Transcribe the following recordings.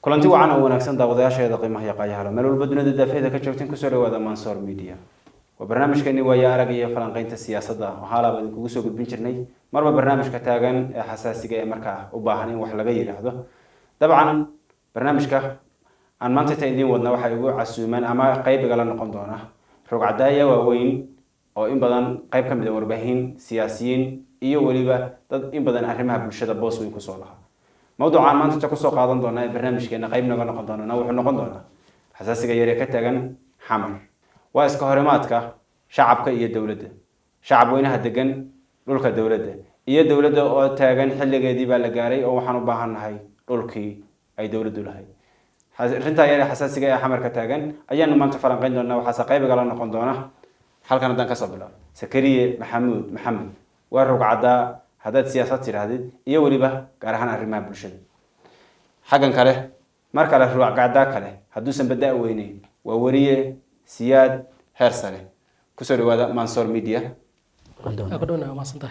kulanti wacan oo wanaagsan daawadayaasheeda qiimaha iyo qaayaha meel walba dunida daafeeda ka joogteen ku soo dhawaada Mansoor Media waa barnaamijkeeni waaya arag iyo falanqaynta siyaasadda waxa la badan kugu soo gudbin jirnay marba barnaamijka taagan ee xasaasiga ee markaa u baahan in wax laga yiraahdo dabcan barnaamijka aan maanta taydin wadna waxa ugu casuuman ama qaybiga la noqon doona rogcadaaya waaweyn oo in badan qayb ka mid ah warbaahin siyaasiyiin iyo waliba dad in badan arrimaha bulshada boos weyn ku soo lahaa mawduucan maanta ku soo qaadan doona ee barnaamijkeena qayb naga noqon doona wuxuu noqon doona xasaasiga yar ee ka taagan xamar waa iska horimaadka shacabka iyo dawladda shacab weynaha degan dhulka dawladda iyo dawladda oo taagan xilligeedii baa la gaaray oo waxaan u baahanahay dhulkii ay dawladdu lahayd arrinta yar ee xasaasiga ee xamar ka taagan ayaanu maanta falanqayn doonaa waxaase qaybiga la noqon doona halkan haddaan kasoo bilaabo Sakariye Maxamed waa rogcada haddaad siyaasad tirahdid iyo waliba gaar ahaan arrimaha bulshada xagan kale mar kale rogcada kale hadduusan badaa weynayn waa wariye siyaad heer sare kusoo dhawaada Mansoor Media أقدرنا ما صنته.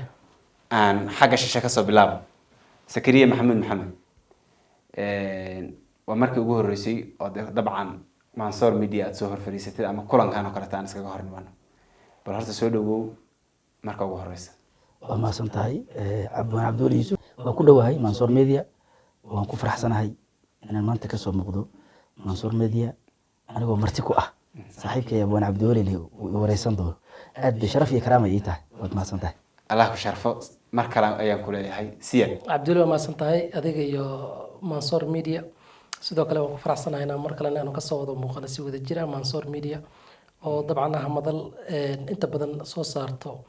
aan xagga shisha kasoo bilaabo Sakariye Maxamed waa markii ugu horeysay oo dabcan Mansoor Media aad soo horfariisatay ama kulankan oo kale taan iskaga hornimaano bal horta soo dhawow marka ugu horeysa waa ma santahay Abdul Yusuf waa ku dhawahay Mansoor Media waan ku faraxsanahay inaan maanta ka soo muuqdo Mansoor Media anigoo marti ku ah saaxiibkay Abdul Yusuf wareysan doono aad bi sharaf iyo karaama ii tahay waad ma santahay Allah ku sharfo mar kale ayaan ku leeyahay siya عبدالله ما صنته أذيك يا منصور ميديا sidoo kale waan ku faraxsanahay inaan mar kale aan ka soo wado muuqaal si wada jira Mansoor Media oo dabcan ah madal inta badan soo saarto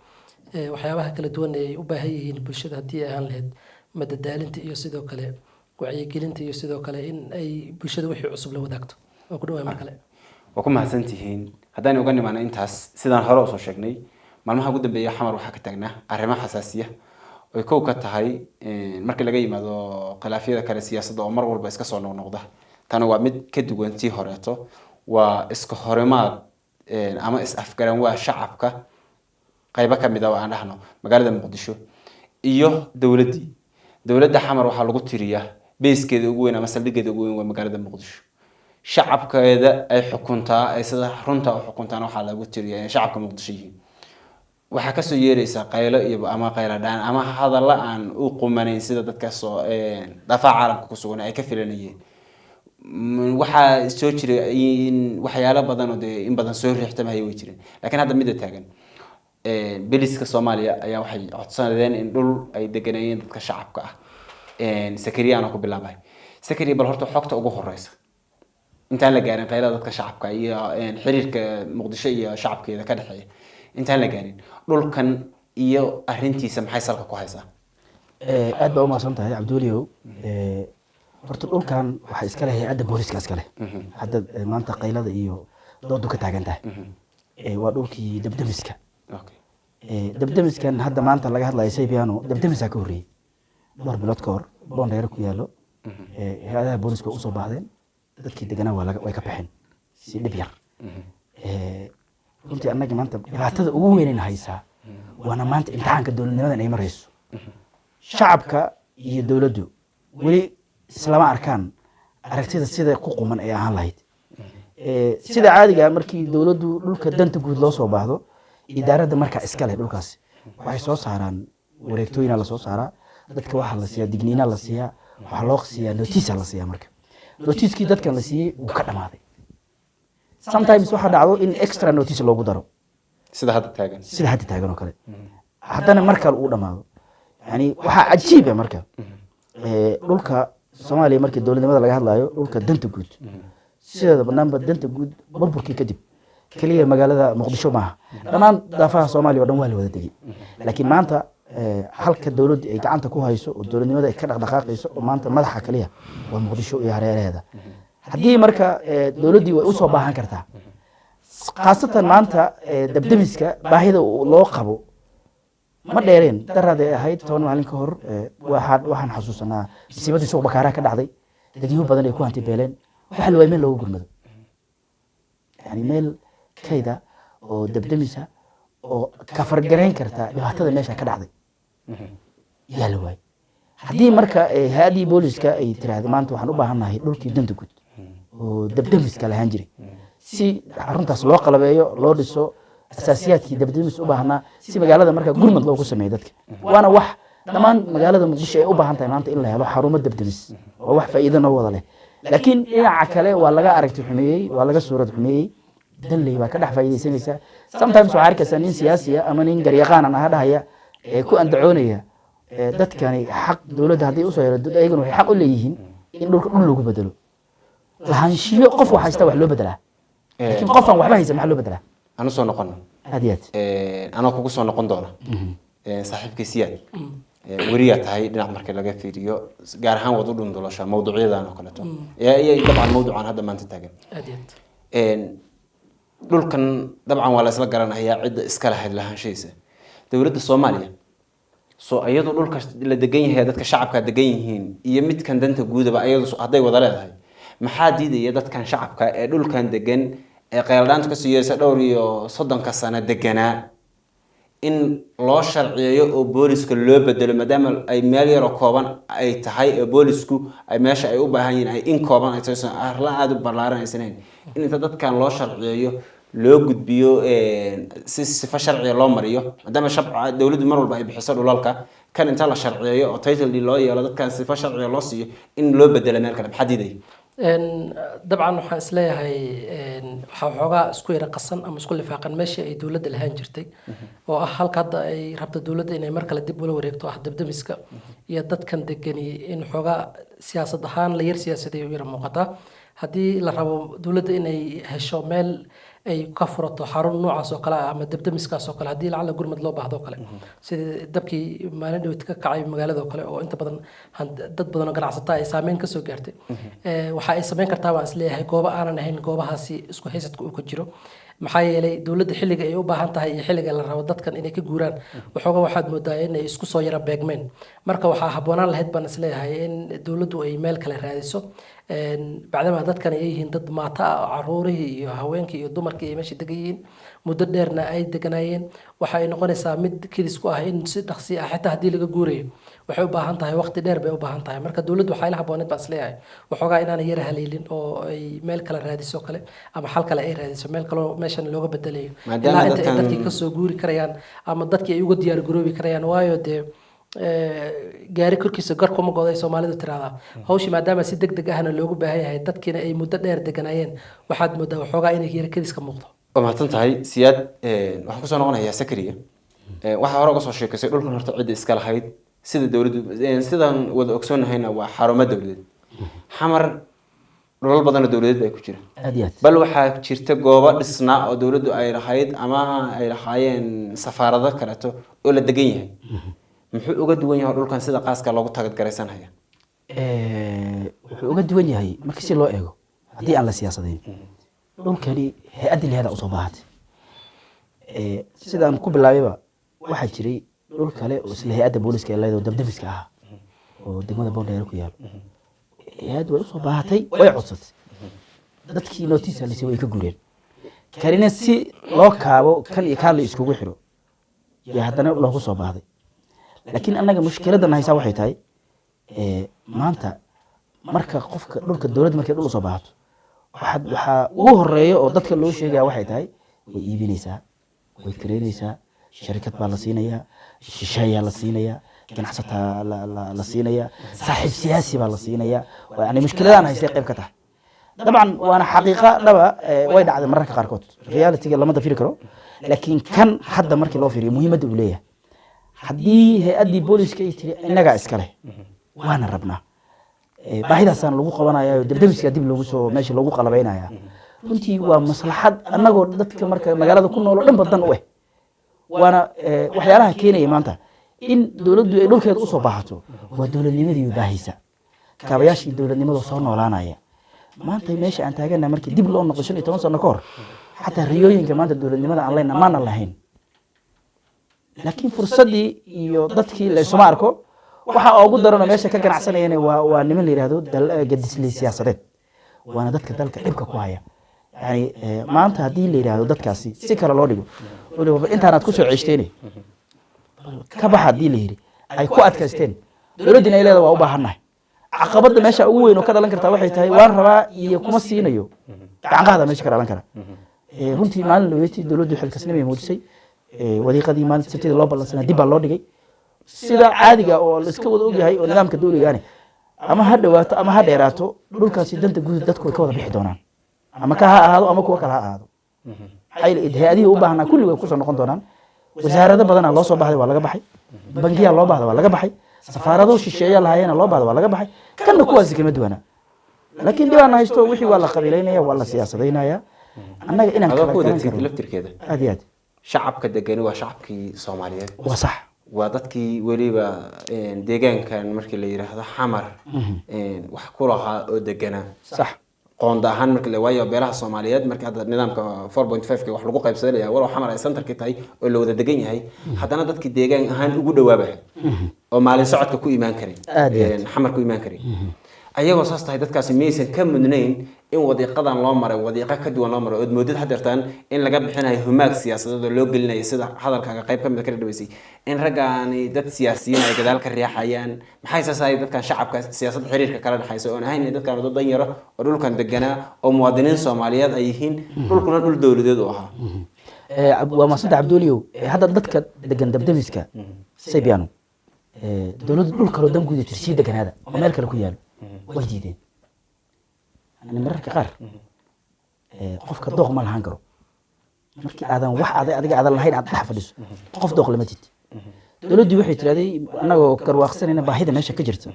waxyaabaha kala duwan ee u baahan yihiin bulshada hadii ay ahaan lahayd madadaalinta iyo sidoo kale wacyigelinta iyo sidoo kale in ay bulshada wixii cusub la wadaagto oo ku dhawaay mar kale waa ku mahadsantihiin haddaan uga nimaano intaas sidaan hore u soo sheegnay maalmaha ugu dambeeya xamar waxa ka taagnaa arrimaha xasaasiya oo kow ka tahay marka laga yimaado khilaafyada kale siyaasadda oo mar walba iska soo noqnoqda tan waa mid ka duwan tii horeeto waa iska horimaad ama is afgaran waa shacabka qayba ka mid ah aan dhahno magaalada Muqdisho iyo dawladda xamar waxa lagu tiriyaa beeskeeda ugu weyn ama saldhigeeda ugu weyn waa magaalada Muqdisho shacabkeeda ay xukuntaa ay sida runta u xukuntaan waxa lagu tiriyaa shacabka Muqdisho waxa ka soo yeeraysa qaylo iyo ama qayladaan ama hadalla aan u qumanayn sida dadka soo dafaac caalamka ku sugan ay ka filanayeen waxa soo jiray in waxyaalo badan oo in badan soo riixtamay way jireen laakiin hadda mid taagan biliska Soomaaliya ayaa waxay codsanayeen in dhul ay deganayeen dadka shacabka ah Sakariye aan ku bilaabay Sakariye bal horta xogta ugu horeysa intaan la gaarin qaylada dadka shacabka iyo xiriirka Muqdisho iyo shacabkeeda ka dhaxeeya intaan la gaarin dhulkan iyo arrintiisa maxay salka ku haysaa aad baa u maasantahay Abduliyow horta dhulkan waxa iska leh hay'adda booliska iska leh hadda maanta qaylada iyo doodu ka taagan tahay waa dhulkii dabdamiska dabdamiskan hadda maanta laga hadlayo Saybiano dabdamisa ka horeeyay dhowr bilood ka hor boondeer ku yaalo hay'adaha booliska u soo baahdeen dadkii deganaa way ka baxeen si dhib yar runtii annaga maanta dhibaatada ugu weyn ee haysaa waana maanta imtixaanka dawladnimadan ay marayso shacabka iyo dawladdu wali islama arkaan aragtida sida ku quman ay ahaan lahayd sida caadiga markii dawladdu dhulka danta guud loo soo baahdo idaaradda marka iska leh dhulkaas waxay soo saaraan wareegtooyin la soo saaraa dadka waxa la siiyaa digniina la siiyaa waxa loo siiyaa notice la siiyaa marka notice-kii dadkan la siiyay uu ka dhamaaday sometimes waxa dhacdo in extra notice loogu daro sida hadda taagan oo kale haddana marka uu dhamaado yani waxa cajiib ah marka dhulka Soomaaliya markii dawladnimada laga hadlayo dhulka danta guud sida barnaamijka danta guud burburkii kadib kaliya magaalada Muqdisho maaha dhamaan daafaha Soomaaliya oo dhan waa la wada degay laakiin maanta halka dawladda ay gacanta ku hayso oo dawladnimada ay ka dhaqdhaqaaqayso oo maanta madaxa kaliya waa Muqdisho iyo hareeraheeda haddii marka dawladdii way u soo baahan kartaa khaasatan maanta dabdamiska baahida loo qabo ma dheereen darada ahayd 10 maalin ka hor waxaan xasuusanaa masiibadii suuq bakaaraha ka dhacday dadyo badan ay ku hanti beeleen waxa la waayay loogu gurmado yani meel kayda oo dabdamisa oo ka fargareyn karta dhibaatada meesha ka dhacday yaa la waayay haddii marka hay-addii booliska ay tiraahdo maanta waxaan u baahannahay dhulkii danta guud oo dabdamiska lahaan jiray si arrintaas loo qalabeeyo loo dhiso asaasiyaadkii dabdamis u baahnaa si magaalada marka gurmad loogu sameeyo dadka waana wax dhammaan magaalada muqdisho ay u baahan tahay maanta in la helo xarumo dabdamis oo wax faa'iido noo wada leh laakiin dhinaca kale waa laga aragti xumeeyey waa laga suurad xumeeyey danley baa ka dhex faa'iidaysanaysa sometimes waxaa arkaysaa nin siyaasiya ama nin garyaqaanan aha dhahaya ku andacoonaya dadkani xaq dowladda haddii usoo helo ayaguna waxay xaq u leeyihiin in dhulka dhul loogu bedelo lahaanshiyo qof wax haysta wax loo bedelaa laakiin qofaan waxba haysan maxaa loo bedelaa anu soo noqono aad iyo aad anoo kugu soo noqon doona saaxiibkii siyaad weriyaa tahay dhinac marka laga fiiriyo gaar ahaan wad u dhundulosha mawduucyadan oo kaleeto iyo dabcan mawduucan hadda maanta taagan dhulkan dabcan waa la isla garanayaa cidda iska lahayd lahaanshihiisa dowladda Soomaaliya soo ayadu dhulka la degan yahay dadka shacabka degan yihiin iyo midkan danta guudaba ayadu haday wada leedahay maxaa diidaya dadkan shacabka ee dhulkan degan ee qeyladaanta ka siiyaysa dhowr iyo 30 sano deganaa in loo sharciyeeyo oo booliska loo bedelo maadaama ay meel yar oo kooban ay tahay ee boolisku ay meesha ay u baahan yihiin ay in kooban ay tahay arla aad u ballaaranaysaneen in inta dadkan loo sharciyeeyo loo gudbiyo si sifa sharciye loo mariyo maadaama shabca dawladdu mar walba ay bixiso dhulalka kan inta la sharciyeeyo oo title deed loo yeelo dadkan sifa sharciye loo siiyo in loo bedelo meel kale maxaa diiday dabcan waxaan isleeyahay waxaa xoogaa isku yara qasan ama isku lifaaqan meeshii ay dowladda lahaan jirtay oo ah halka hadda ay rabto dowladda inay mar kale dib ula wareegto ah dabdamiska iyo dadkan degani in xoogaa siyaasad ahaan la yar siyaasaday u yara muuqataa haddii la rabo dowladda inay hesho meel ay ka furato xarun noocaas oo kale ama dabdamiskaas oo kale haddii lacala gurmad loo baahdo kale sida dabkii maalin dhawed ka kacay magaalada oo kale oo inta badan dad badan oo ganacsata ay saameyn ka soo gaartay waxa ay sameyn kartaa waan isleeyahay goobo aanan ahayn goobahaasi isku haysadka uu ka jiro maxaa yeelay dowladda xilliga ay u baahan tahay iyo xilliga la rabo dadkan inay ka guuraan waxooga waxaad moodaa inay isku soo yara beegmeen marka waxaa habboonaan lahayd baan isleeyahay in dowladdu ay meel kale raadiso bacdama dadkan ay yihiin dad maata ah caruurihii iyo haweenkii iyo dumarkii ay meesha degan yihiin muddo dheerna ay deganaayeen waxa ay noqonaysaa mid kilis ku ah in si dhaqsi ah xitaa haddii laga guurayo waxay u baahan tahay waqti dheer bay u baahan tahay marka dowladdu waxay la habbooneed baan isleeyahay waxoogaa inaanay yara haleelin oo ay meel kale raadiso kale ama xal kale ay raadiso meel kaloo meeshan looga bedelayo ilaa inta ay dadkii kasoo guuri karayaan ama dadkii ay uga diyaar garoobi karayaan waayo dee gaari korkiisa garkuma go'day Soomaalidu tiraahdaa hawshii maadaama si degdeg ahna loogu baahan yahay dadkiina ay muddo dheer deganaayeen waxaad moodaa waxoogaa inay yara kilis ka muuqdo mahadsan tahay siyaad waxaan ku soo noqonayaa Sakariya waxa hore uga soo sheekaysay dhulkan horta cid iska lahayd sida dawladdu sidaan wada ogsoonahayna waa xarumo dawladeed xamar dhulal badan oo dawladeed ay ku jiraan bal waxaa jirta goobo dhisnaa oo dawladdu ay lahayd ama ay lahaayeen safaarado kaleeto oo la degan yahay muxuu uga duwan yahay dhulkan sida qaaska loogu tagadgaraysanaya wuxuu uga duwan yahay marka si loo eego haddii aan la siyaasadayn dhulkani hay-addi leeda usoo baahatay sidaan ku bilaabayba waxaa jiray dhul kale oo isla hay-adda booliska ee leedo dabdamiska ahaa oo degmada Boondheer ku yaal hay-addu way usoo baahatay way codsatay dadkii notiisa lisay way ka guureen kanina si loo kaabo kan iyo kaan la iskugu xiro iyo haddana loogu soo baahday laakiin annaga mushkiladan haysaa waxay tahay maanta marka qofka dhulka dowladda markay dhul usoo baahato waxaa ugu horeeya oo dadka loo sheegaya waxay tahay way iibinaysaa way kareynaysaa sharikad baa la siinayaa shisheeyaa la siinayaa ganacsataa la siinayaa saaxiib siyaasi baa la siinayaa yani mushkiladaan haystay qayb ka tahay dabcan waana xaqiiqa dhaba way dhacday mararka qaarkood realitiga lama dafiri karo laakiin kan hadda markii loo fiiriyo muhiimadda uu leeyahay haddii hay-addii booliska ay tiri innagaa iska leh waana rabnaa baahidaasaan lagu qabanayaa dabdamiska dib loogu soo meesha loogu qalabaynayaa runtii waa maslaxad annagoo dadka marka magaalada ku nool oo dhan badan u eh waana waxyaalaha keenaya maanta in dowladdu ay dhulkeeda usoo baahato waa dowladnimadii baahaysa kaabayaashii dowladnimada soo noolaanaya maanta meesha aan taagana markii dib loo noqdo 15 sano ka hor xataa riyooyinka maanta dowladnimada aan leenahay maana lahayn laakiin fursadii iyo dadkii la isuma arko waxa ugu daran meesha ka ganacsanayeen waa niman la yiraahdo gadisli siyaasadeed waana dadka dalka dhibka ku haya yani maanta hadii la yiraahdo dadkaasi si kale loo dhigo waliba intaanad ku soo ceeshteen ka baxa hadii la yiri ay ku adkaysteen dowladdina ay leedahay waa u baahannahay caqabadda meesha ugu weyn oo ka dhalan kartaa waxay tahay waan rabaa iyo kuma siinayo gacanqaada meesha ka dhalan kara runtii maalin dhaweyti dowladdu xilkasnimay muujisay wadiiqadii maalinta sabtida loo ballansanaa dib baa loo dhigay sida caadiga oo la iska wada ogyahay oo nidaamka dowligaani ama ha dhawaato ama ha dheeraato dhulkaasi danta guud dadku way ka wada bixi doonaan ama ka ha ahaado ama kuwa kale ha ahaado hay-adihii u baahnaa kulli way kusoo noqon doonaan wasaarado badanaa loo soo baxday waa laga baxay bangiyaa loo bahda waa laga baxay safaarado shisheeya lahayeena loo bahda waa laga baxay kanna kuwaasi kama duwana laakiin dhibaana haysto wixii waa la qabiilaynaya waa la siyaasadaynaya annaga inaan adoo ku wadatid laftirkeeda aad iyo aad shacabka degani waa shacabkii Soomaaliyeed waa sax waa dadkii weliba deegaankan markii la yiraahdo xamar wax ku lahaa oo deganaa sax qoonda ahaan markii la waayo beelaha Soomaaliyeed markii hadda nidaamka 4.5 wax lagu qaybsadaya walaal xamar ay centerka tahay oo la wada degan yahay haddana dadkii deegaan ahaan ugu dhawaabay oo maalin socodka ku iimaan karay xamar ku iimaan karay ayagoo saas tahay dadkaasi miyaysan ka mudnayn in wadiiqadan loo maray wadiiqa ka duwan loo maray oo moodid hadeertaan in laga bixinayo humaag siyaasadeed oo loo gelinayo sida hadalkaaga qayb ka mid ka dhawaysay in ragaani dad siyaasiyiin ay gadaal ka riixayaan maxay saasay dadkan shacabka siyaasadda xiriirka kala dhaxayso oo ahayn dadkan dad danyaro oo dhulkan deganaa oo muwaadiniin Soomaaliyeed ay yihiin dhulkuna dhul dawladeed oo ahaa waa masada Cabduliyow hadda dadka degan dabdamiska Saybiano dawladda dhul kale dan guud tirsi deganaada oo meel kale ku yaalo way diideen أنا مرة كقار قف كدوق ما لهان كرو مركي هذا واحد هذا الله هين عاد حفظ قف دوق لما تيجي دولدي وحي ترى أنا كرواخسن أنا باهيدا ماشي كجرت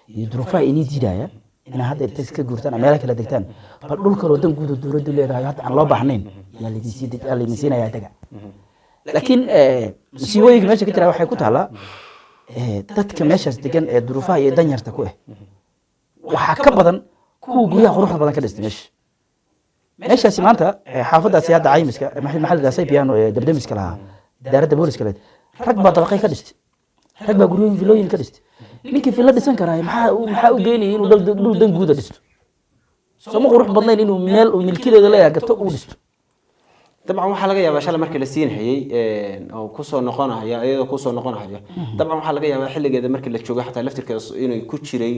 يدرفا إني ديدايا أنا هذا التسكة جورتان أمريكا لا دكتان فالدول كرو دم جود الدول دول رايات عن الله بحنين يلي تيجي اللي نسينا يا تجا لكن مسيوي ماشي كتير وحي كنت على تذكر ماشي تجن الدرفا يدنير تكوه وحكبضن كو غريا قروح بدن ka dhistay meeshaasi maanta xaafadaasi hadda caymiska maxalada Saybiano ee dabdamiska lahaa daarada booliska leed rag baa dabaqay ka dhistay rag baa guriyeen vilooyin ka dhistay ninkii villa dhisan karaa maxaa u geynay inuu dhul dan guud dhisto soo ma qurux badnayn inuu meel uu milkiileeda leeyahay gato uu dhisto طبعا waxa laga yaabaa shalay markii la siin hayay oo ku soo noqonaya iyadoo ku soo noqonaya طبعا waxa laga yaabaa xilligeeda markii la joogo xataa laftirkeeda inuu ku jiray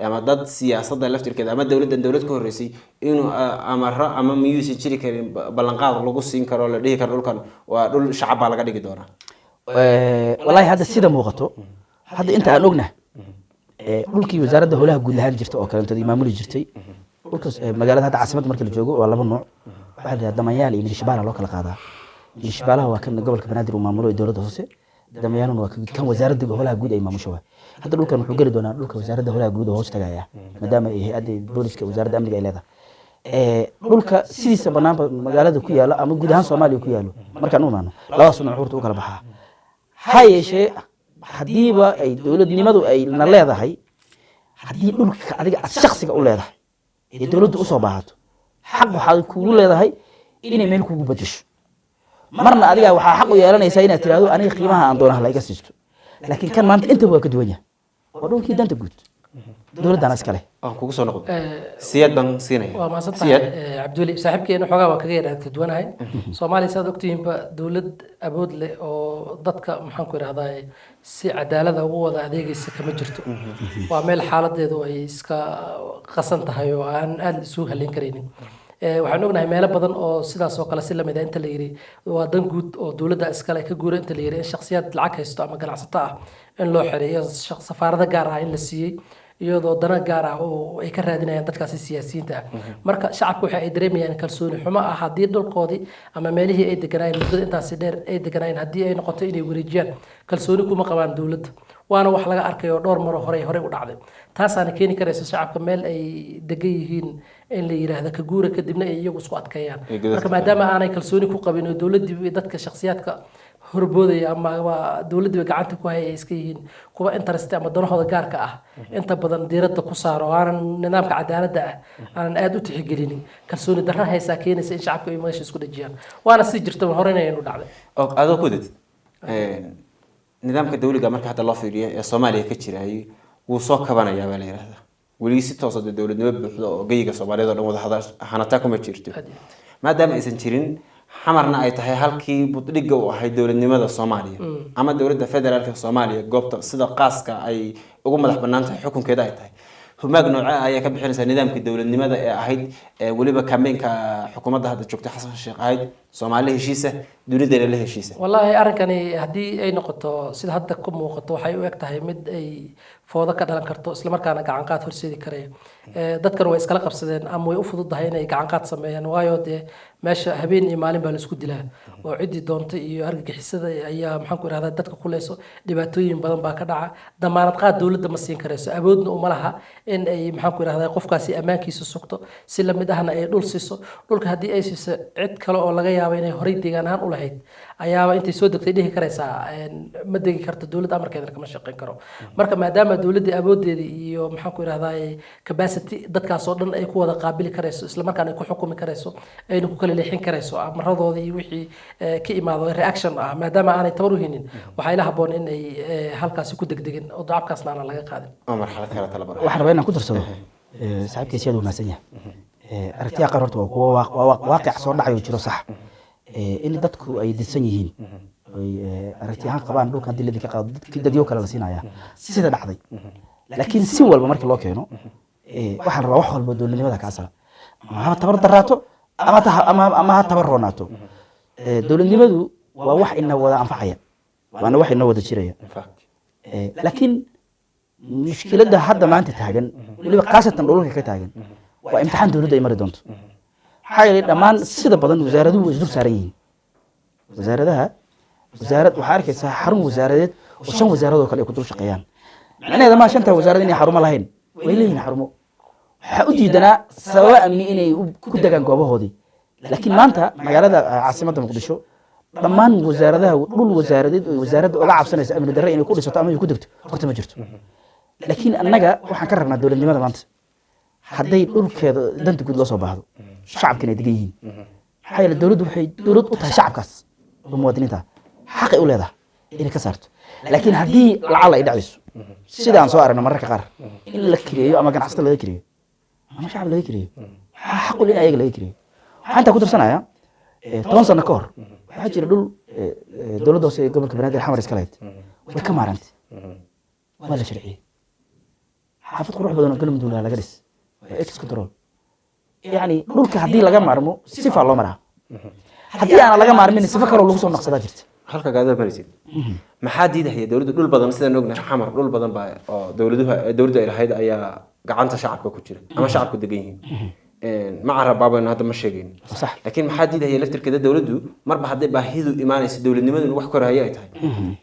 ama dad siyaasadda laftirkeeda ama dawlad ka horeysay inuu amara ama miyuusi jiri karin ballanqaad lagu siin karo la dhihi karo dhulkan waa dhul shacab laga dhigi doona wallahi hadda sida muuqato hadda inta aan ognahay dhulkii wasaaradda howlaha guud lahaan jirtay oo kale intadii maamuli jirtay dhulkaas magaalada hadda caasimad markii la joogo waa laba nooc واحد دميال إلى شبالة لوكال قاضي الشبالة هو كان قبل كبنادر ومامورو الدولة هوسة دميال هو كان وزارة هولها جود أي ماموشوا هذا لو كان حجر دونا لو كان وزارة هولها جود هوسة تجايا مدام هي أدي بوليس كوزارة أمريكا إلى هذا لو كان سيريس بنام مجالات كويا لا أما جودها صومالي كويا له مركان نومانو لا أصلا عورت وكلا بحا هاي شيء حديبة أي دولة نمدو أي نلا هذا هاي حديب لو كان الشخص كأول هذا الدولة أصابته حق waxaad kugu leedahay inay meel kugu badasho marna adiga waxa xaq u yeelanaysaa inaad tiraahdo aniga qiimaha aan doonahay la iga siisto laakiin kan maanta inta waa ka duwan yahay waa dhulkii danta guud dawladana iskale aan kugu soo noqdo siyad ban siinay waa ma siyad Cabduli saaxiibkeena xogaa waa kaga yaraad ka duwanahay Soomaaliya saad ogtiinba dawlad awood leh oo dadka maxaan ku yiraahdaa si cadaalad ah ugu wada adeegaysa kama jirto waa meel xaaladeedu ay iska qasan tahay oo aan aad isu halin kareynin waxaan ognahay meelo badan oo sidaas oo kale si lamid ah inta la yiri waa dan guud oo dawladda iskale ka guuray inta la yiri in shakhsiyaad lacag haysto ama ganacsato ah in loo xireeyo safaarada gaar ah in la siiyay iyadoo dana gaar ah oo ay ka raadinayaan dadkaasi siyaasiyiinta ah marka shacabku waxa ay dareemayaan kalsooni xumo ah haddii dhulkoodii ama meelihii ay deganayeen muddada intaasi dheer ay deganayeen haddii ay noqoto inay wareejiyaan kalsooni kuma qabaan dawladda waana wax laga arkayo dhowr mar hore u dhacday taasaana keeni karaysa shacabka meel ay degan yihiin in la yiraahdo ka guura kadibna ay iyagu isku adkeeyaan marka maadaama aanay kalsooni ku qabin oo dawladdu dadka shakhsiyaadka horboodaya ama dawladdu gacanta ku hay iska yihiin kuwa interest ama danahooda gaarka ah inta badan diiradda ku saaro aan nidaamka cadaaladda ah aan aad u tixgelinin kalsooni darro haysa keenaysa in shacabku ay meesha isku dhajiyaan waana si jirta horena inuu dhacday oo aad ku dad nidaamka dawliga marka hadda loo fiiriyo ee Soomaaliya ka jiray wuu soo kabanayaa baa la yiraahdaa weli si toos ah dawladnimo buuxda oo geyga Soomaaliyeed oo dhan wada hanataa kuma jirto maadaama aysan jirin xamarna ay tahay halkii buddhiga u ahayd dowladnimada Soomaaliya ama dowladda federaalka Soomaaliya goobta sida qaaska ay ugu madax bannaan tahay xukunkeeda ay tahay humaag nooca ayaa ka bixinaysa nidaamkii dowladnimada ee ahayd waliba kaambeynka xukuumadda hadda joogta Xasan Sheekh ahayd Soomaaliya heshiisa dunidana la heshiisa والله arrinkani hadii ay noqoto sida hadda ku muuqato waxay u eg tahay mid ay foodo ka dhalan karto isla markaana gacan qaad horseedi karaya dadkan way iskala qabsadeen ama way u fududahay inay gacan qaad sameeyaan waayo dee meesha habeen iyo maalin baa la isku dilaa oo cidii doonta iyo argagixisada ayaa maxaan ku irahdaa dadka ku leeso dhibaatooyin badan baa ka dhaca damaanad qaad dowladda ma siin karayso awoodna uma laha in ay maxaan ku irahdaa qofkaasi ammaankiisa sugto si la mid ahna ay dhul siiso dhulka haddii ay siiso cid kale oo laga yaabo inay horay deegaan ahaan u lahayd ayaaba intay soo degtay dhihi karaysaa ma degi karto dowladda amarkeedana kama shaqayn karo marka maadaama dowladda awoodeeda iyo maxaan ku irahdaa capacity dadkaas oo dhan ay ku wada qaabili karayso isla markaana ay ku xukumi karayso ayna ku kala leexin karayso amaradooda iyo wixii ka imaado reaction ah maadaama aanay tabar u haynin waxaa ila haboon in ay halkaasi ku degdegin oo dacabkaasna aan laga qaadin marxalad kale talaba waxaan rabaa inaan ku darsado saaxiibkiisa aad u wanaagsan yahay aragtiya qaar horta waa kuwa waaqic soo dhacayo jiro sax in dadku ay didsan yihiin ay aragti ahaan qabaan dhulkan dilladii ka qaado dadyo kale la siinaya sida dhacday laakiin si walba markii loo keeno waxaan rabaa wax walba dowladnimada ka asala ama tabar daraato ama ha tabar roonaato dowladnimadu waa wax ina wada anfacaya waana wax ina wada jiraya laakiin mushkiladda hadda maanta taagan weliba khaasatan dhulalka ka taagan waa imtixaan dowladda ay mari doonto maxaa yeelay dhammaan sida badan wasaaraduhu way isdul saaran yihiin wasaarad waxaa arkaysaa xarun wasaaradeed oo 5 wasaaradood kale ay ku dul shaqeeyaan macnaheeda ma 5 wasaarad inay xarumo lahayn way leeyihiin xarumo waxaa u diidanaa sababa amni inay ku degaan goobahoodii laakiin maanta magaalada caasimadda muqdisho dhammaan wasaaradaha dhul wasaaradeed oo wasaaradda uga cabsanaysa amni darre inay ku dhisato ama ay ku degto horta ma jirto laakiin annaga waxaan ka rabnaa dowladnimada maanta hadday dhulkeeda danta guud loo soo baahdo shacabkana ay degan yihiin maxaa yeele dowladdu waxay dowlad u tahay shacabkaas oo muwaadiniinta xaqay u leedahay inay ka saarto laakiin haddii lacal ay dhacayso sidaan soo aragno mararka qaar in la kireeyo ama ganacsato laga kireeyo ama shacab laga kireeyo waxaa xaq u leh in ayaga laga kireeyo waxaan intaa ku darsanayaa 10 sano ka hor waxaa jira dhul dowladda hoose ee gobolka banaadir xamar iska lahayd way ka maarantay waa la sharciyey xaafad qurux badan oo galmudug laga dhis ex control يعني dhulka hadii laga maarmo sifa loo maraa hadii aan laga maarmin sifa kale lagu soo naqsadaa jirta halka gaada barisid maxaa diidahay dawladdu dhul badan sida ognahay xamar dhul badan baa oo dawladdu ay lahayd ayaa gacanta shacabka ku jira ama shacabku degan yihiin ma carabaaban hadda ma sheegin صح laakiin maxaa diidahay laftirkeeda dawladdu marba hadday baahidu imaanayso dawladnimadu wax koraya ay tahay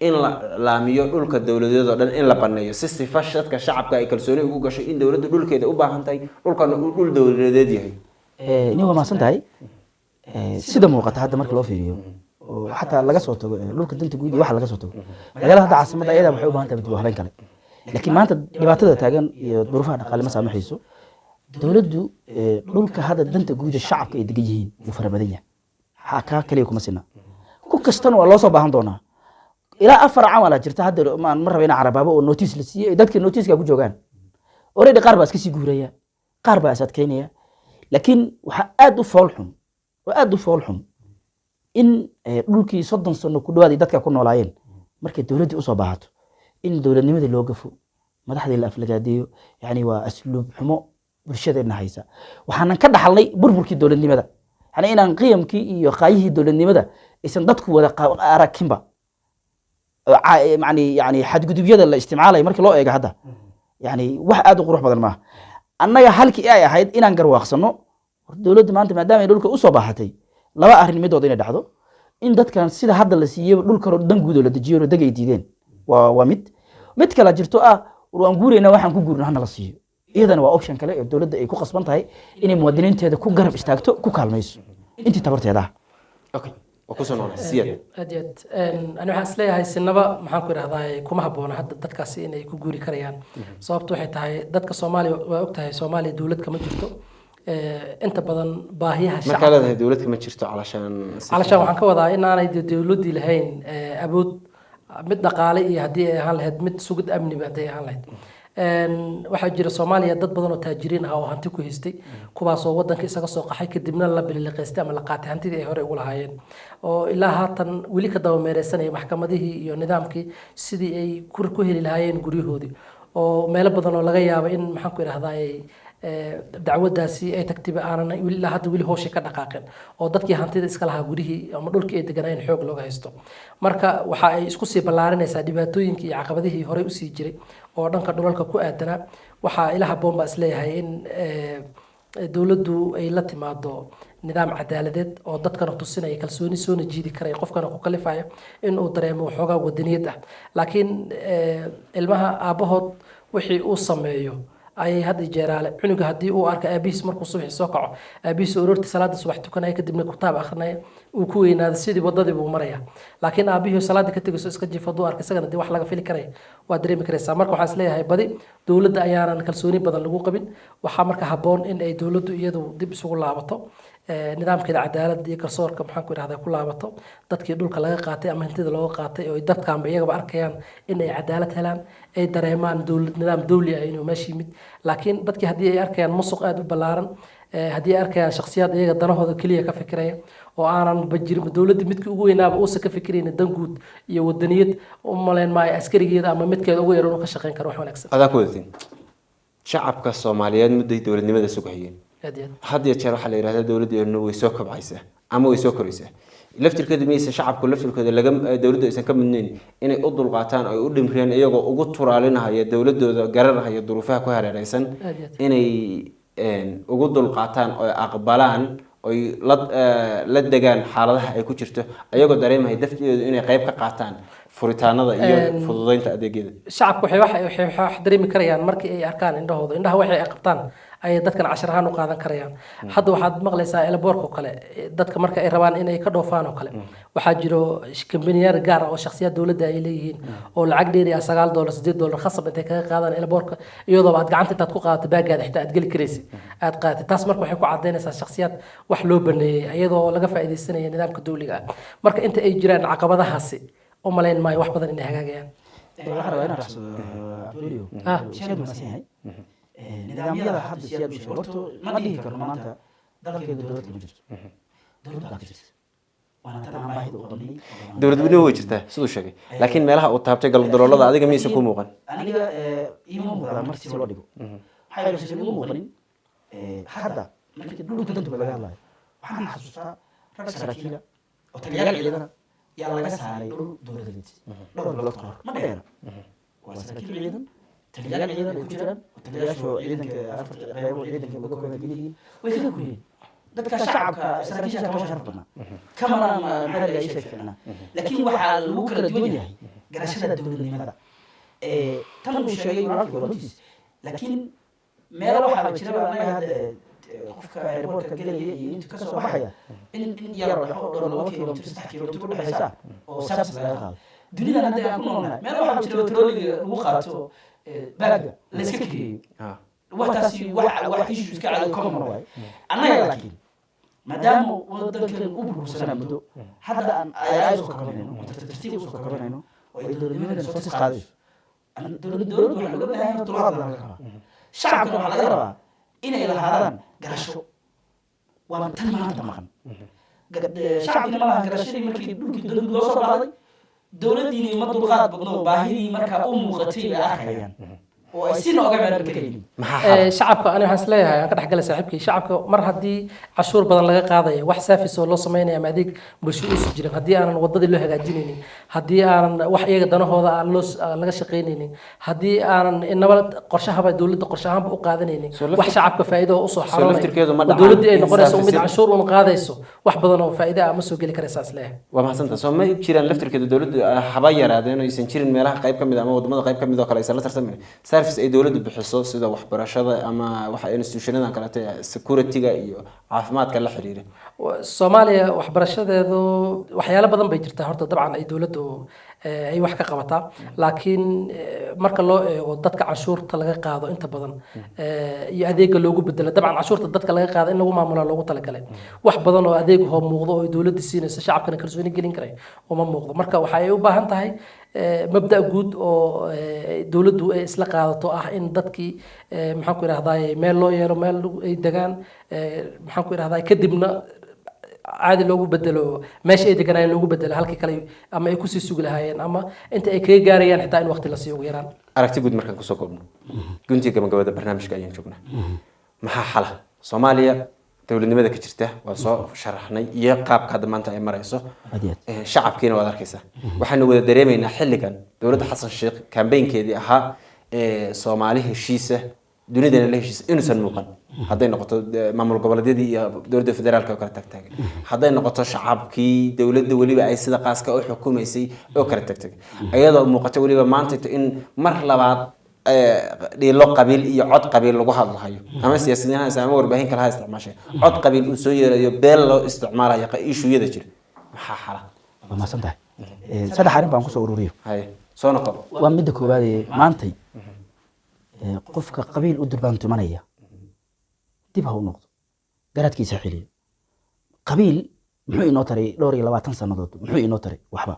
in la laamiyo dhulka dawladeed oo dhan in la baneeyo si sifa shadka shacabka ay kalsooni ugu gasho in dawladdu dhulkeeda u baahan tahay dhulkan uu dhul dawladeed yahay ni waa maasan tahay sida muuqata hadda marka loo fiiriyo oo xataa laga soo tago dhulka danta guud waxa laga soo tago magaalada hadda caasimada ayada waxay u baahan tahay dib u habeyn kale laakiin maanta dhibaatada taagan iyo duruufaha dhaqaale ma saamaxayso dawladdu dhulka hadda danta guud shacabka ay degan yihiin uu fara badan yahay ka kaliya kuma sina ku kastana waa loo soo baahan doonaa ilaa 4 camal jirta hadda ma rabo in carabaabo oo notice la siiyay dadka notice-ka ku joogaan already qaar baa iska sii guuraya qaar baa asadkeynaya laakiin waxa aad u fool xun in dhulkii 30 sano ku dhawaad dadka ku noolaayeen markay dawladdu u soo baahato in dawladnimada loo gafo madaxda la aflagaadeeyo yani waa asluub xumo bulshadeena haysa waxaan ka dhaxalnay burburkii dawladnimada yani inaan qiyamkii iyo qaayihii dawladnimada aysan dadku wada arakinba yani xadgudubyada la isticmaalay markii loo eego hadda yani wax aad u qurux badan ma annaga halkii ay ahayd inaan garwaaqsano dawladda maanta maadaama ay dhulka u soo baahatay laba arrin midood inay dhacdo in dadkan sida hadda la siiyay dhulka dan guud oo la dejiyo oo dagay diideen waa mid kala jirto waan guureynaa waxaan ku guurno hana la siiyo iyadana waa option kale oo dawladda ay ku qasban tahay inay muwaadiniinteeda ku garab istaagto ku kaalmayso intii tabarteeda okay ku soo noolay siyad aad ana waxaan isleeyahay sinaba maxaan ku irahdaa kuma haboona hadda dadkaasi inay ku guuri karayaan sababtu waxay tahay dadka Soomaaliya waa og tahay Soomaaliya dawlad kama jirto inta badan baahiyaha shacabka marka leedahay dawlad kama jirto calashaan waxaan ka wadaa in aanay dawladii lahayn awood mid dhaqaale iyo hadii ay ahaan lahayd mid sugid amni ba hadii ay ahaan lahayd waxaa jira Soomaaliya dad badan oo taajiriin ah oo hanti ku haystay kuwaas oo wadanka isaga soo qaxay kadibna la biliqaystay ama la qaatay hantidii ay hore ugu lahaayeen oo ilaa haatan weli ka daba meereysanaya maxkamadihii iyo nidaamkii sidii ay ku heli lahaayeen guryahoodii oo meelo badan oo laga yaabo in maxaan ku idhahdaa dacwadaasi ay tagtiba aanan ilaa hadda weli hooshii ka dhaqaaqin oo dadkii hantida iska lahaa gurihii ama dhulkii ay deganayeen xoog looga haysto marka waxa ay isku sii ballaarinaysaa dhibaatooyinkii iyo caqabadihii horey usii jiray oo dhanka dhulalka ku aadanaa waxaa ilaha boomba isleeyahay in dowladdu ay la timaado nidaam cadaaladeed oo dadkana tusinaya kalsooni soona jiidi karaya qofkana ku kalifaya in uu dareemo waxoogaa wadaniyad ah laakiin ilmaha aabahood wixii uu sameeyo ay had jeeraale cunuga hadii uu arka aabihiis markuu subax soo kaco aabihiis ururti salaada subax tukanaya kadibna kitaab akhrinaya uu ku weynaado sidii wadadii buu maraya laakiin aabihii salaada ka tagayso iska jiifado arka isagana wax laga fili karay waa dareemi karaysaa marka waxaan isleeyahay badi dowladda ayaanan kalsooni badan lagu qabin waxaa marka haboon in ay dowladdu iyadu dib isugu laabato nidaamkeeda cadaaladda iyo garsoorka maxaan ku idhahdaa ku laabato dadkii dhulka laga qaatay ama hantida looga qaatay oo dadkaanba iyagaba arkayaan in ay cadaalad helaan ay dareemaan nidaam dawli ah inuu meesha yimid laakiin dadkii haddii ay arkayaan musuq aad u ballaaran haddii ay arkayaan shakhsiyaad iyaga danahooda keliya ka fikiraya oo aanan bajirin dowladda midkii ugu weynaaba uusan ka fikirayna dan guud iyo wadaniyad u malayn maayo askarigeeda ama midkeeda ugu yar inuu ka shaqayn karo wax wanaagsan adaa ku wadatin shacabka Soomaaliyeed mudday dowladnimada sugayeen had iyo jeer waxa la yiraahdaa dowladda way soo kobcaysaa ama way soo koraysaa laftirkeedu maysan shacabku laftirkooda laga dowladda aysan ka midnayn inay u dulqaataan ay u dhimriyaan iyagoo ugu turaalinaya dowladooda garanaya duruufaha ku hareeraysan inay ugu dulqaataan oo aqbalaan oy la degaan xaaladaha ay ku jirto ayagoo dareemaya dafteedu inay qayb ka qaataan furitaanada iyo fududeynta adeegyada shacabku waxay wax dareemi karayaan markii ay arkaan indhahooda indhaha waxay ay qabtaan ay dadkan cashar ahaan u qaadan karayaan hadda waxaad maqlaysaa elboorka kale dadka marka ay rabaan inay ka dhoofaan oo kale waxaa jiro kambaniyaal gaar ah oo shakhsiyaad dowladda ay leeyihiin oo lacag dheeri ah $9 $8 khasab intay kaga qaadaan elboorka iyadoo aad gacanta intaad ku qaadato baagaada xitaa aad geli karaysid aad qaadatay taas marka waxay ku cadeynaysaa shakhsiyaad wax loo baneeyay iyadoo laga faa'iideysanaya nidaamka dawliga ah marka inta ay jiraan caqabadahaasi oo malayn maayo wax badan inay hagaagayaan waxaan rabaa inaan raacsado Antonio sheekadu ma sahay nidaamyada hadda siyaad u sheegay horta ma dhihi karno maanta dalkeeda dowladda ma jirto dowladda ka jirta waana tan aan baahida u qabnay dowladdu way jirtaa sidoo sheegay laakiin meelaha uu taabtay galdaroolada adiga miyaysan ku muuqan aniga ima muuqda markii si loo dhigo waxay rabeen inuu muuqanin hadda markii dhulka danta laga hadlayo waxaan xasuustaa rag saraakiila oo taliyaal ciidana yaa laga saaray dhul dowladeed dhowr bilood ka hor ma dheera waa saraakiil ciidan taliyaal ciidan ay ku jiraan taliyaashu ciidanka afarta qaybo ciidanka laga kooban yihiin way kala kuliyeen dadka shacabka saraakiisha ka sharaf badnaa kamana madaxda ay sheegayna laakiin waxa lagu kala duwan yahay garashada dowladnimada tan uu sheegay walaalkii runtiis laakiin meelo waxa jira anaga hadda qofka airportka galaya iyo inta ka soo baxaya in yar oo dhowr 2 kiiloomitir 3 kiiloomitir u dhaxaysa oo saas laga qaado dunida hadda aan ku noolnahay meel waxa jira trooliga lagu qaato baaga la iska kireeyo waxtaasi wax issues ka cad common way annaga laakiin maadaama wadankan u burbursanaa muddo hadda aan ayay soo kabanayno tartiib u soo kabanayno oo ay dowladnimada soo tis qaadayso dowladda waxa laga baahan yahay dulqaad laga rabaa shacabka waxa laga rabaa inay lahaadaan garasho waa tan maanta maqan shacabkina malaha garashadii markii dhulkii dowladda loo soo qaaday dowladdiina ma dulqaad badno baahidii markaa u muuqatay bay arkayaan oo ay si nooga meelan karayeen shacabka ani waxaan isleeyahay aan ka dhexgalay saaxiibkii shacabka mar haddii cashuur badan laga qaadayo wax saafis oo loo sameynaya ama adeeg bulsho uusan jirin haddii aanan wadadii loo hagaajinaynin haddii aanan wax iyaga danahooda aan laga shaqaynaynin haddii aanan inaba qorshahaba dowladda qorshahaanba u qaadanaynin wax shacabka faa'iido oo usoo xaroonaya dowladdii ay noqonayso mid cashuur un qaadayso wax badan oo faa'iido ah ma soo geli karaysaa isleeyahay waa mahadsantahay soo ma jiraan laftirkeeda dowladdu haba yaraadeen aysan jirin meelaha qayb ka mid ama wadamada qayb ka mid oo kale aysan la tartamin service ay dowladdu bixiso sida waxbarashada ama waxa institutionadan kale security-ga iyo caafimaadka la xiriira Soomaaliya waxbarashadeedu waxyaalo badan bay jirtaa horta dabcan ay dowladdu ay wax ka qabataa laakiin marka loo eego dadka canshuurta laga qaado inta badan iyo adeega loogu bedelo dabcan canshuurta dadka laga qaado in lagu maamulo loogu talagalay wax badan oo adeeg hoo muuqdo oo dawladda siinaysa shacabkana kalsooni gelin karay uma muuqdo marka waxa ay u baahan tahay mabda guud oo dawladdu ay isla qaadato ah in dadkii maxaan ku yiraahdaa meel loo yeelo meel ay degaan maxaan ku yiraahdaa kadibna caadi loogu bedelo meesha ay deganayeen loogu bedelo halkii kale ama ay kusii sugi lahaayeen ama inta ay kaga gaarayaan xitaa in waqti la siiyo ugu yaraan aragti guud markaan kusoo koobno guntiga gabagabada barnaamijka ayaan joognaa maxaa xala soomaaliya dowladnimada ka jirta waa soo sharaxnay iyo qaabka hadda maanta ay marayso shacabkiina waad arkaysaa waxaanu wada dareemaynaa xilligan dowladda xasan sheekh kambeynkeedii ahaa soomaali heshiisa dunidana la heshiisa inuusan muuqan hadday noqoto maamul goboleedyadii iyo dowladda federaalka oo kala tagtagay hadday noqoto shacabkii dowladda weliba ay sida qaaska u xukumaysay oo kala tagtagay iyadoo muuqato weliba maanta in mar labaad dhiilo qabiil iyo cod qabiil lagu hadlahayo ama siyaasiyiinta ama warbaahin kala ha isticmaashay cod qabiil uu soo yeerayo beel loo isticmaalayo ishuuyada jira maxaa xala waa maasantahay saddex arrin baan kusoo ururiyo hay soo noqon waa midda koowaad maantay qofka qabiil u durbaantumanaya dib ha u noqdo garaadkiisa xiliyo qabiil muxuu inoo taray dhowr iyo 20 sanadood muxuu inoo taray waxba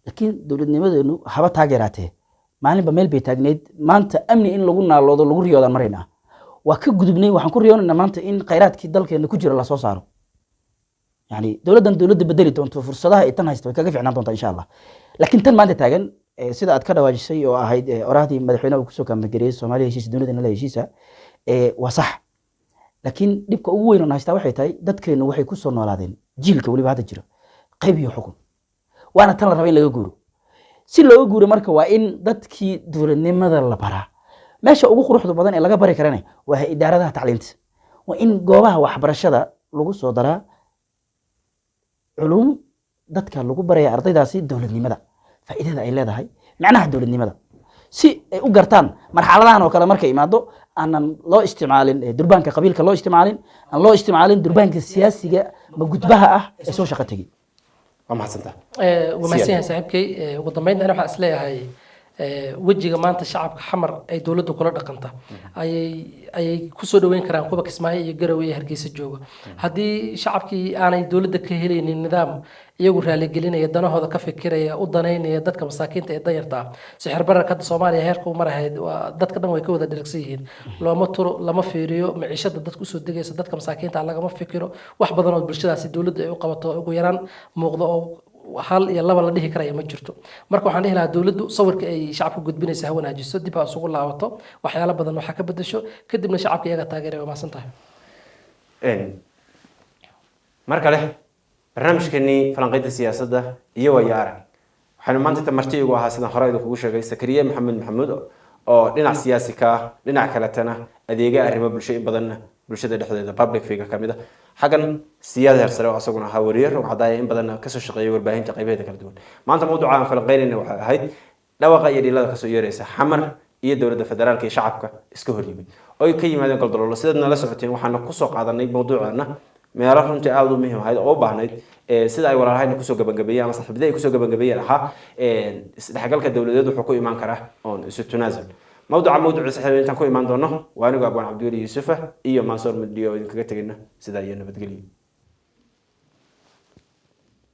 laakiin dowladnimadeenu haba taageeraatee maalinba meel bay taagneed maanta amni in lagu naaloodo lagu riyoodan maraynaa waa ka gudubnay waxaan ku riyoonaynaa maanta in khayraadkii dalkeena ku jira la soo saaro yani dowladda bedeli doonto fursadaha ay tan haysto way kaga fiicnaan doontaa insha Allah laakiin tan maanta taagan sida aad ka dhawaajisay oo ahayd orahdii madaxweynaha uu kusoo kaambeeyay Soomaaliya heshiis dunidana la heshiisa waa sax laakiin dhibka ugu weyn oo haystaa waxay tahay dadkeenu waxay ku soo noolaadeen jiilka waliba hadda jira qayb iyo xukun waana tan la rabay in laga guuro si looga guuro marka waa in dadkii dowladnimada la baraa meesha ugu quruxda badan ee laga bari karana waa idaaradaha tacliinta waa in goobaha waxbarashada lagu soo daraa علوم dadka lagu baraya ardaydaasi dawladnimada faa'iidada ay leedahay macnaha dawladnimada si ay u gartaan marxaladahan oo kale markay imaado aanan loo isticmaalin durbaanka qabiilka loo isticmaalin aan loo isticmaalin durbaanka siyaasiga ma gudbaha ah ee soo shaqo tagay waa mahadsantahay ومسيح صاحبكي وضمين أنا waxaan isleeyahay wajiga maanta shacabka xamar ay dawladdu kula dhaqanta ay ku soo dhaweyn karaan kuwa Kismaayo iyo Garowe iyo Hargeysa jooga hadii shacabkii aanay dawladda ka helaynin nidaam iyagu raali gelinaya danahooda ka fikiraya u daneynaya dadka masaakiinta ee danyarta sixir bararka Soomaaliya heerku marahayd dadka dhan way ka wada dhalagsan yihiin looma turo lama fiiriyo maciishada dadku soo degaysa dadka masaakiinta lagama fikiro wax badan oo bulshadaasi dawladda ay u qabato ugu yaraan muuqdo oo hal iyo laba la dhihi karaya ma jirto marka waxaan dhihi lahaa dawladdu sawirka ay shacabka gudbinaysa ha wanaajiso dib ha isugu laabato waxyaalo badan waxa ka bedesho kadibna shacabka iyaga taageeray waa maasantahay marka leh barnaamijkeennii falanqaynta siyaasadda iyo waya arag waxaanu maanta marti ugu ahaa sidaan hore idinkugu sheegay Sakariye Maxamed Maxamuud oo dhinac siyaasi ka ah dhinac kaletana adeega arrimo bulsho in badan bulshada dhexdeeda public figure kamid ah xagan siyaada heersare oo asaguna ahaa wariye oo cadaaya in badan ka soo shaqeeyay warbaahinta qaybaheeda kala duwan maanta mawduuca aan falanqaynayna waxa ahayd dhawaqa iyo dhilada ka soo yeeraysa xamar iyo dawladda federaalka iyo shacabka iska hor yimid oo ay ka yimaadeen goldololo sidana la socoteen waxaan ku soo qaadanay mawduucana meelo runtii aad u muhiim ahayd oo u baahnayd sida ay walaalahayna kusoo gabagabeeyeen ama saaxiibada ay kusoo gabagabeeyeen ahaa isdhexgalka dawladeed wuxuu ku imaan karaa oo isu tunaasul موضوع صحيح انت كوي مان دونه وانا ابو عبد الولي يوسف iyo Mansoor Madiyo idinkaga tagayna sida iyo nabadgelyo